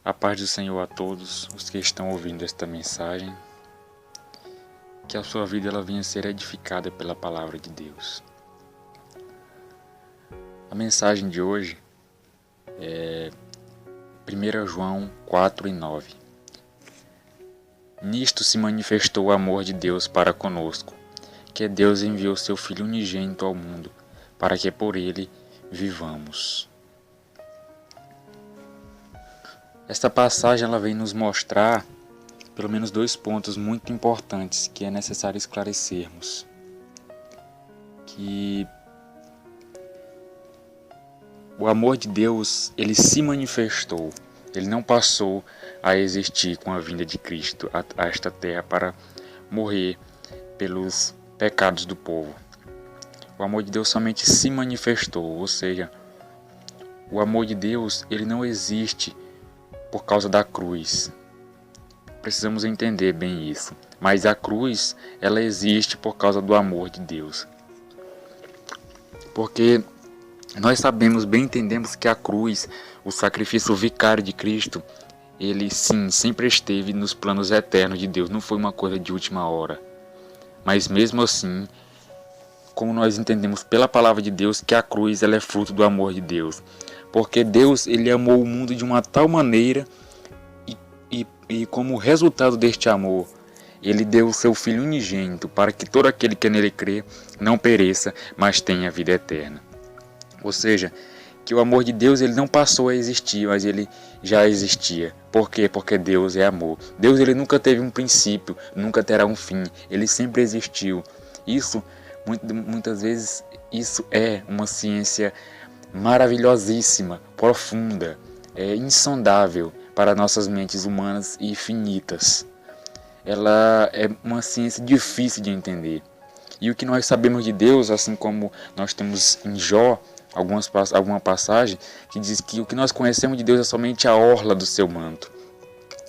A paz do Senhor a todos os que estão ouvindo esta mensagem. Que a sua vida ela venha a ser edificada pela palavra de Deus. A mensagem de hoje é 1 João 4:9. Nisto se manifestou o amor de Deus para conosco, que Deus enviou seu Filho unigênito ao mundo, para que por ele vivamos. Esta passagem ela vem nos mostrar pelo menos dois pontos muito importantes que é necessário esclarecermos. Que o amor de Deus, ele se manifestou, ele não passou a existir com a vinda de Cristo a esta terra para morrer pelos pecados do povo. O amor de Deus somente se manifestou, ou seja, o amor de Deus, ele não existe por causa da cruz. Precisamos entender bem isso. Mas a cruz, ela existe por causa do amor de Deus. Porque nós sabemos, bem entendemos que a cruz, o sacrifício vicário de Cristo, ele sim, sempre esteve nos planos eternos de Deus. Não foi uma coisa de última hora. Mas mesmo assim, como nós entendemos pela palavra de Deus, que a cruz ela é fruto do amor de Deus. Porque Deus ele amou o mundo de uma tal maneira e como resultado deste amor, ele deu o seu Filho unigênito para que todo aquele que nele crê não pereça, mas tenha vida eterna. Ou seja, que o amor de Deus ele não passou a existir, mas ele já existia. Por quê? Porque Deus é amor. Deus ele nunca teve um princípio, nunca terá um fim. Ele sempre existiu. Isso, muitas vezes, isso é uma ciência maravilhosíssima, profunda, insondável para nossas mentes humanas e finitas. Ela é uma ciência difícil de entender. E o que nós sabemos de Deus, assim como nós temos em Jó, alguma passagem que diz que o que nós conhecemos de Deus é somente a orla do seu manto.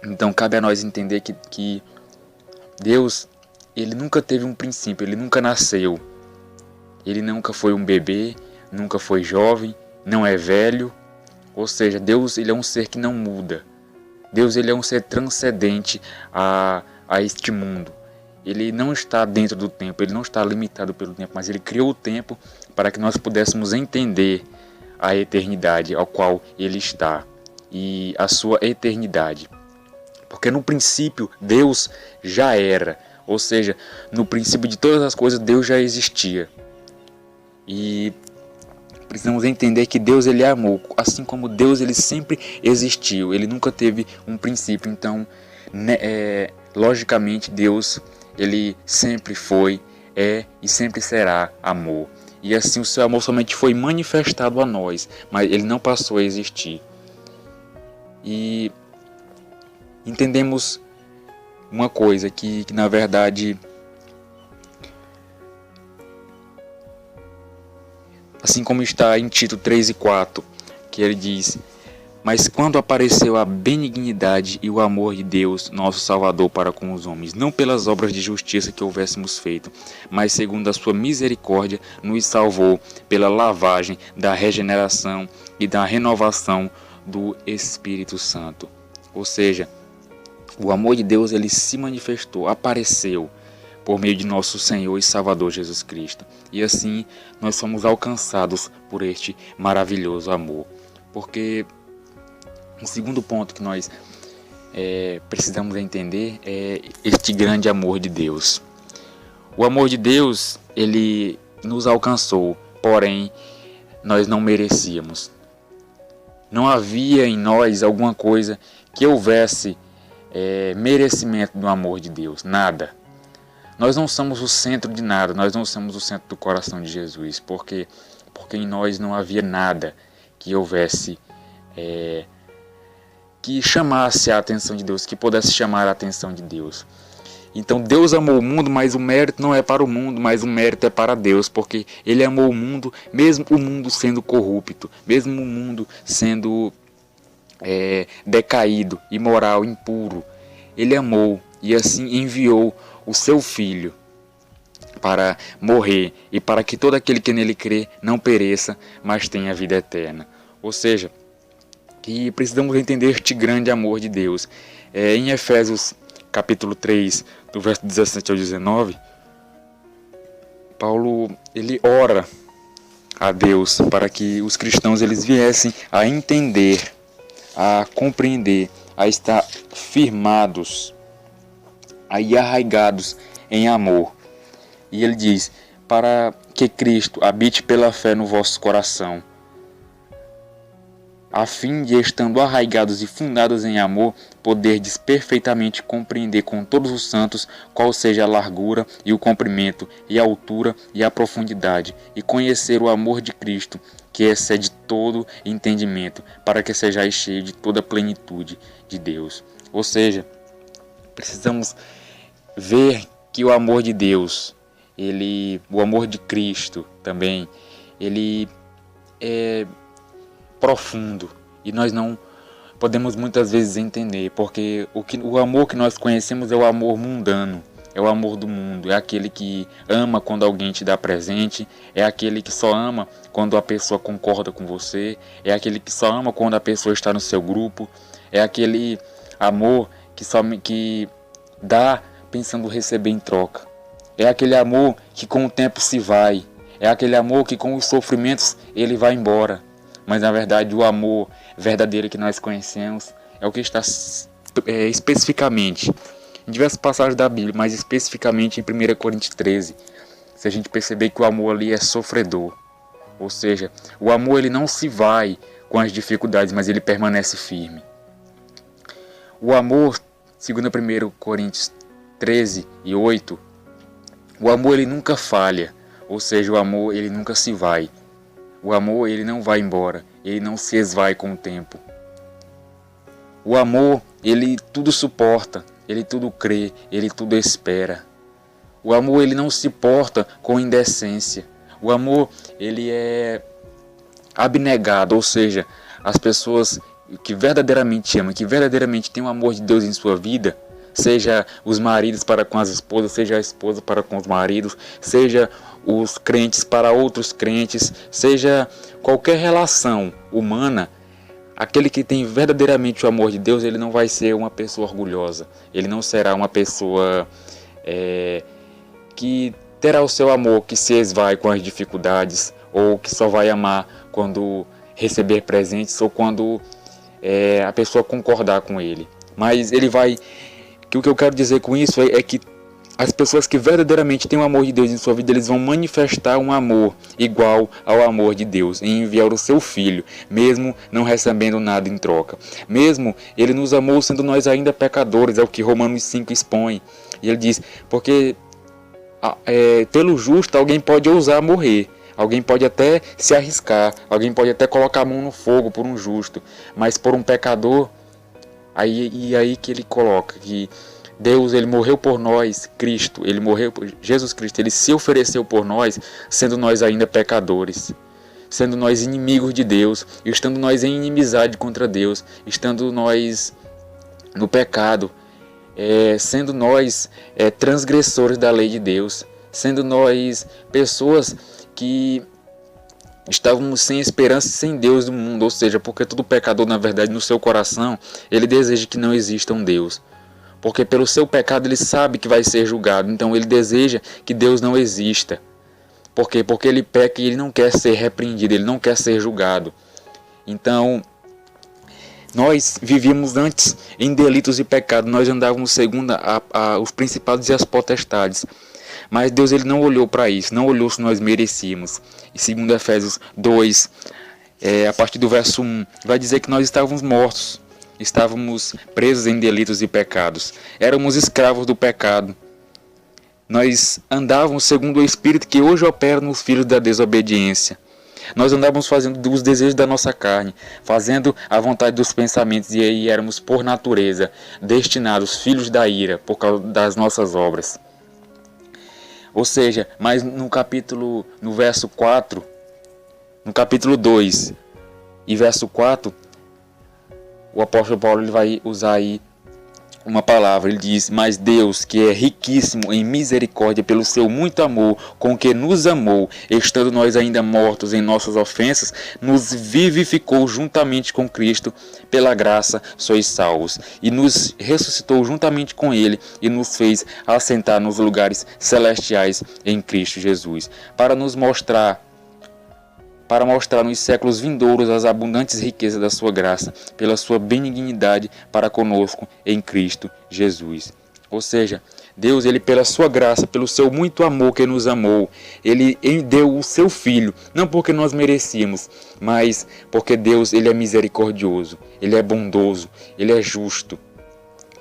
Então cabe a nós entender que Deus, ele nunca teve um princípio, ele nunca nasceu. Ele nunca foi um bebê, nunca foi jovem, não é velho. Ou seja, Deus ele é um ser que não muda. Deus ele é um ser transcendente a este mundo. Ele não está dentro do tempo, ele não está limitado pelo tempo, mas ele criou o tempo para que nós pudéssemos entender a eternidade ao qual ele está e a sua eternidade. Porque no princípio Deus já era, ou seja, no princípio de todas as coisas Deus já existia. E precisamos entender que Deus ele é amor, assim como Deus ele sempre existiu, ele nunca teve um princípio. Então, logicamente Deus ele sempre foi, é e sempre será amor. E assim o seu amor somente foi manifestado a nós, mas ele não passou a existir. E entendemos uma coisa que na verdade, assim como está em Tito 3:4, que ele diz: mas quando apareceu a benignidade e o amor de Deus, nosso Salvador, para com os homens, não pelas obras de justiça que houvéssemos feito, mas segundo a sua misericórdia, nos salvou pela lavagem da regeneração e da renovação do Espírito Santo. Ou seja, o amor de Deus ele se manifestou, apareceu por meio de nosso Senhor e Salvador Jesus Cristo. E assim nós somos alcançados por este maravilhoso amor. Porque um segundo ponto que nós precisamos entender é este grande amor de Deus. O amor de Deus, ele nos alcançou, porém nós não merecíamos. Não havia em nós alguma coisa que houvesse merecimento do amor de Deus, nada. Nós não somos o centro de nada, nós não somos o centro do coração de Jesus, porque em nós não havia nada que houvesse, que chamasse a atenção de Deus, que pudesse chamar a atenção de Deus. Então Deus amou o mundo, mas o mérito não é para o mundo, mas o mérito é para Deus, porque Ele amou o mundo, mesmo o mundo sendo corrupto, mesmo o mundo sendo decaído, imoral, impuro. Ele amou e assim enviou o seu Filho para morrer e para que todo aquele que nele crê não pereça, mas tenha vida eterna. Ou seja, E precisamos entender este grande amor de Deus. Em Efésios capítulo 3, do verso 17 ao 19, Paulo ele ora a Deus para que os cristãos eles viessem a entender, a compreender, a estar firmados, aí arraigados em amor. E ele diz: para que Cristo habite pela fé no vosso coração, a fim de, estando arraigados e fundados em amor, poderdes perfeitamente compreender com todos os santos qual seja a largura e o comprimento e a altura e a profundidade, e conhecer o amor de Cristo, que excede todo entendimento, para que sejais cheios de toda a plenitude de Deus. Ou seja, precisamos ver que o amor de Deus, o amor de Cristo também, ele é profundo e nós não podemos muitas vezes entender, porque o amor que nós conhecemos é o amor mundano, é o amor do mundo, é aquele que ama quando alguém te dá presente, é aquele que só ama quando a pessoa concorda com você, é aquele que só ama quando a pessoa está no seu grupo, é aquele amor que dá pensando receber em troca, é aquele amor que com o tempo se vai, é aquele amor que com os sofrimentos ele vai embora. Mas na verdade o amor verdadeiro que nós conhecemos é o que está especificamente em diversas passagens da Bíblia, mas especificamente em 1 Coríntios 13. Se a gente perceber que o amor ali é sofredor, ou seja, o amor ele não se vai com as dificuldades, mas ele permanece firme. O amor, segundo 1 Coríntios 13 e 8, o amor ele nunca falha, ou seja, o amor ele nunca se vai. O amor ele não vai embora, ele não se esvai com o tempo. O amor ele tudo suporta, ele tudo crê, ele tudo espera. O amor ele não se porta com indecência. O amor ele é abnegado, ou seja, as pessoas que verdadeiramente amam, que verdadeiramente têm o amor de Deus em sua vida, seja os maridos para com as esposas, seja a esposa para com os maridos, seja os crentes para outros crentes, seja qualquer relação humana, aquele que tem verdadeiramente o amor de Deus, ele não vai ser uma pessoa orgulhosa, ele não será uma pessoa que terá o seu amor que se esvai com as dificuldades, ou que só vai amar quando receber presentes, ou quando a pessoa concordar com ele. Mas ele vai... O que eu quero dizer com isso é que as pessoas que verdadeiramente têm o amor de Deus em sua vida, eles vão manifestar um amor igual ao amor de Deus, em enviar o seu Filho, mesmo não recebendo nada em troca. Mesmo ele nos amou sendo nós ainda pecadores, é o que Romanos 5 expõe. E ele diz, porque pelo justo alguém pode ousar morrer, alguém pode até se arriscar, alguém pode até colocar a mão no fogo por um justo, mas por um pecador, aí que ele coloca que Deus ele morreu por nós, Cristo, ele morreu, Jesus Cristo, ele se ofereceu por nós, sendo nós ainda pecadores, sendo nós inimigos de Deus, estando nós em inimizade contra Deus, estando nós no pecado, sendo nós transgressores da lei de Deus, sendo nós pessoas que estávamos sem esperança e sem Deus do mundo, ou seja, porque todo pecador, na verdade, no seu coração, ele deseja que não exista um Deus. Porque pelo seu pecado ele sabe que vai ser julgado, então ele deseja que Deus não exista. Por quê? Porque ele peca e ele não quer ser repreendido, ele não quer ser julgado. Então, nós vivíamos antes em delitos e pecados, nós andávamos segundo os principados e as potestades. Mas Deus ele não olhou para isso, não olhou se nós merecíamos. E segundo Efésios 2, a partir do verso 1, vai dizer que nós estávamos mortos. Estávamos presos em delitos e pecados. Éramos escravos do pecado. Nós andávamos segundo o Espírito que hoje opera nos filhos da desobediência. Nós andávamos fazendo os desejos da nossa carne, fazendo a vontade dos pensamentos, e aí éramos por natureza destinados filhos da ira por causa das nossas obras. Ou seja, mas no verso 4, no capítulo 2 e verso 4, o apóstolo Paulo ele vai usar aí uma palavra, ele diz: mas Deus, que é riquíssimo em misericórdia pelo seu muito amor com que nos amou, estando nós ainda mortos em nossas ofensas, nos vivificou juntamente com Cristo, pela graça sois salvos, e nos ressuscitou juntamente com ele e nos fez assentar nos lugares celestiais em Cristo Jesus, para mostrar nos séculos vindouros as abundantes riquezas da sua graça, pela sua benignidade para conosco em Cristo Jesus. Ou seja, Deus, ele pela sua graça, pelo seu muito amor que nos amou, ele deu o seu Filho, não porque nós merecíamos, mas porque Deus, ele é misericordioso, ele é bondoso, ele é justo.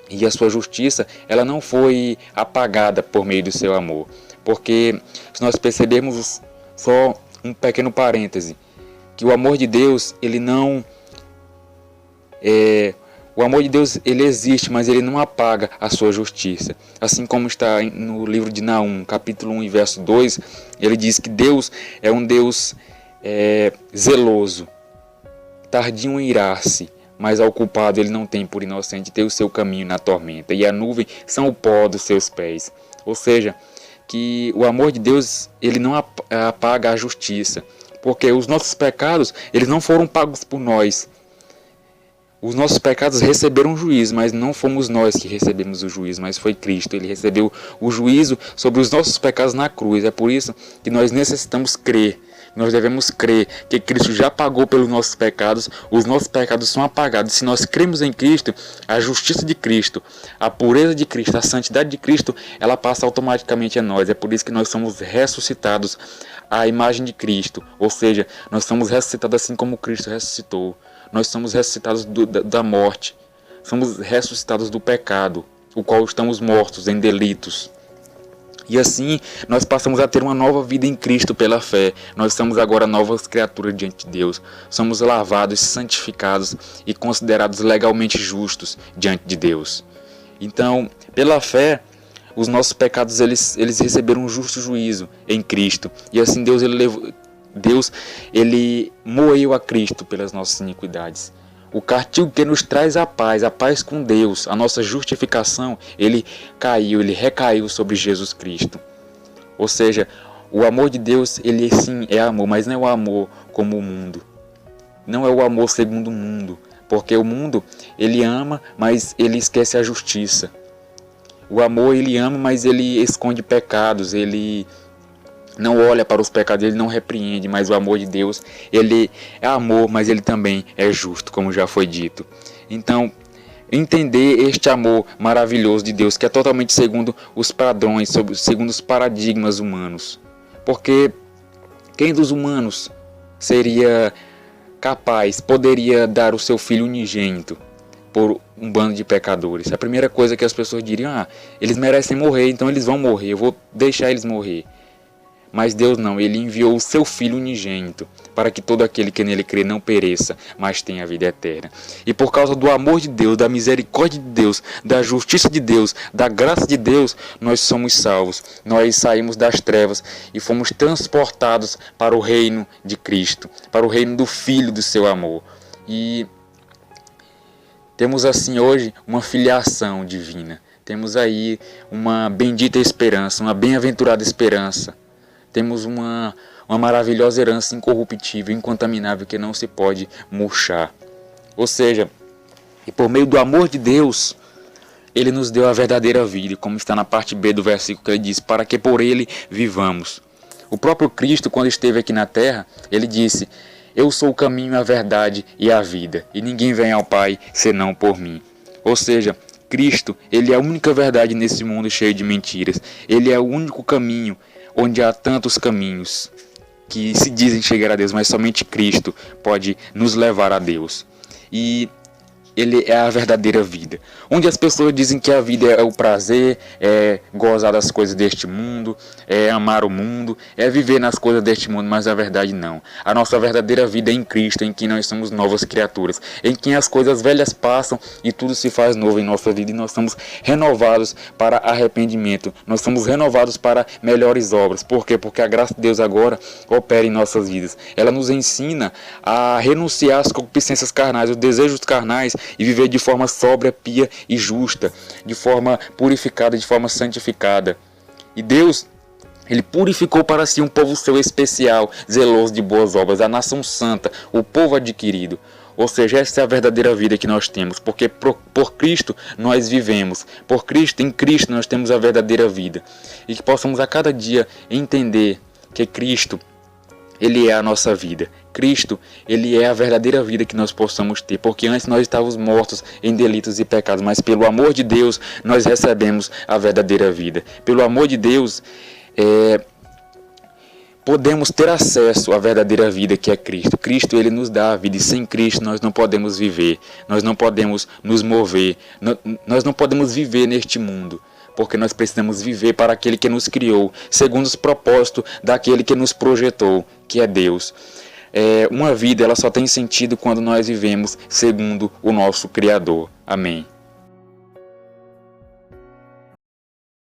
E a sua justiça, ela não foi apagada por meio do seu amor. Porque se nós percebermos só um pequeno parêntese, que o amor de Deus, ele não o amor de Deus, ele existe, mas ele não apaga a sua justiça. Assim como está no livro de Naum, capítulo 1 e verso 2, ele diz que Deus é um Deus zeloso, tardio em irar-se, mas ao culpado ele não tem por inocente ter o seu caminho na tormenta, e a nuvem são o pó dos seus pés. Ou seja, que o amor de Deus, ele não apaga a justiça, porque os nossos pecados, eles não foram pagos por nós. Os nossos pecados receberam juízo, mas não fomos nós que recebemos o juízo, mas foi Cristo. Ele recebeu o juízo sobre os nossos pecados na cruz. É por isso que nós necessitamos crer. Nós devemos crer que Cristo já pagou pelos nossos pecados, os nossos pecados são apagados. Se nós cremos em Cristo, a justiça de Cristo, a pureza de Cristo, a santidade de Cristo, ela passa automaticamente a nós. É por isso que nós somos ressuscitados à imagem de Cristo, ou seja, nós somos ressuscitados assim como Cristo ressuscitou. Nós somos ressuscitados da morte, somos ressuscitados do pecado, o qual estamos mortos em delitos. E assim, nós passamos a ter uma nova vida em Cristo pela fé. Nós somos agora novas criaturas diante de Deus. Somos lavados, santificados e considerados legalmente justos diante de Deus. Então, pela fé, os nossos pecados eles receberam um justo juízo em Cristo. E assim Deus ele moeu a Cristo pelas nossas iniquidades. O castigo que nos traz a paz com Deus, a nossa justificação, ele recaiu sobre Jesus Cristo. Ou seja, o amor de Deus, ele sim é amor, mas não é o amor como o mundo. Não é o amor segundo o mundo, porque o mundo, ele ama, mas ele esquece a justiça. O amor, ele ama, mas ele esconde pecados, ele não olha para os pecados, ele não repreende, mas o amor de Deus, ele é amor, mas ele também é justo, como já foi dito. Então, entender este amor maravilhoso de Deus, que é totalmente segundo os padrões, segundo os paradigmas humanos. Porque quem dos humanos poderia dar o seu filho unigênito por um bando de pecadores? A primeira coisa que as pessoas diriam: eles merecem morrer, então eles vão morrer, eu vou deixar eles morrer. Mas Deus não, ele enviou o seu Filho unigênito, para que todo aquele que nele crê não pereça, mas tenha a vida eterna. E por causa do amor de Deus, da misericórdia de Deus, da justiça de Deus, da graça de Deus, nós somos salvos. Nós saímos das trevas e fomos transportados para o reino de Cristo, para o reino do Filho do seu amor. E temos assim hoje uma filiação divina. Temos aí uma bendita esperança, uma bem-aventurada esperança. Temos uma maravilhosa herança incorruptível, incontaminável, que não se pode murchar. Ou seja, e por meio do amor de Deus, ele nos deu a verdadeira vida, como está na parte B do versículo que ele diz: para que por ele vivamos. O próprio Cristo, quando esteve aqui na terra, ele disse: eu sou o caminho, a verdade e a vida, e ninguém vem ao Pai senão por mim. Ou seja, Cristo, ele é a única verdade nesse mundo cheio de mentiras. Ele é o único caminho, onde há tantos caminhos que se dizem chegar a Deus, mas somente Cristo pode nos levar a Deus. E ele é a verdadeira vida. Onde as pessoas dizem que a vida é o prazer, é gozar das coisas deste mundo, é amar o mundo, é viver nas coisas deste mundo, mas a verdade não. A nossa verdadeira vida é em Cristo, em quem nós somos novas criaturas, em quem as coisas velhas passam e tudo se faz novo em nossa vida, e nós somos renovados para arrependimento, nós somos renovados para melhores obras. Por quê? Porque a graça de Deus agora opera em nossas vidas. Ela nos ensina a renunciar às concupiscências carnais, os desejos carnais, e viver de forma sóbria, pia e justa, de forma purificada, de forma santificada. E Deus, Ele purificou para si um povo seu especial, zeloso de boas obras, a nação santa, o povo adquirido. Ou seja, essa é a verdadeira vida que nós temos, porque por Cristo nós vivemos, por Cristo, em Cristo nós temos a verdadeira vida. E que possamos a cada dia entender que Cristo, Ele é a nossa vida. Cristo, Ele é a verdadeira vida que nós possamos ter, porque antes nós estávamos mortos em delitos e pecados, mas pelo amor de Deus nós recebemos a verdadeira vida. Pelo amor de Deus, podemos ter acesso à verdadeira vida que é Cristo. Cristo, Ele nos dá a vida, e sem Cristo nós não podemos viver, nós não podemos nos mover, nós não podemos viver neste mundo, porque nós precisamos viver para aquele que nos criou, segundo os propósitos daquele que nos projetou, que é Deus. Uma vida ela só tem sentido quando nós vivemos segundo o nosso Criador. Amém.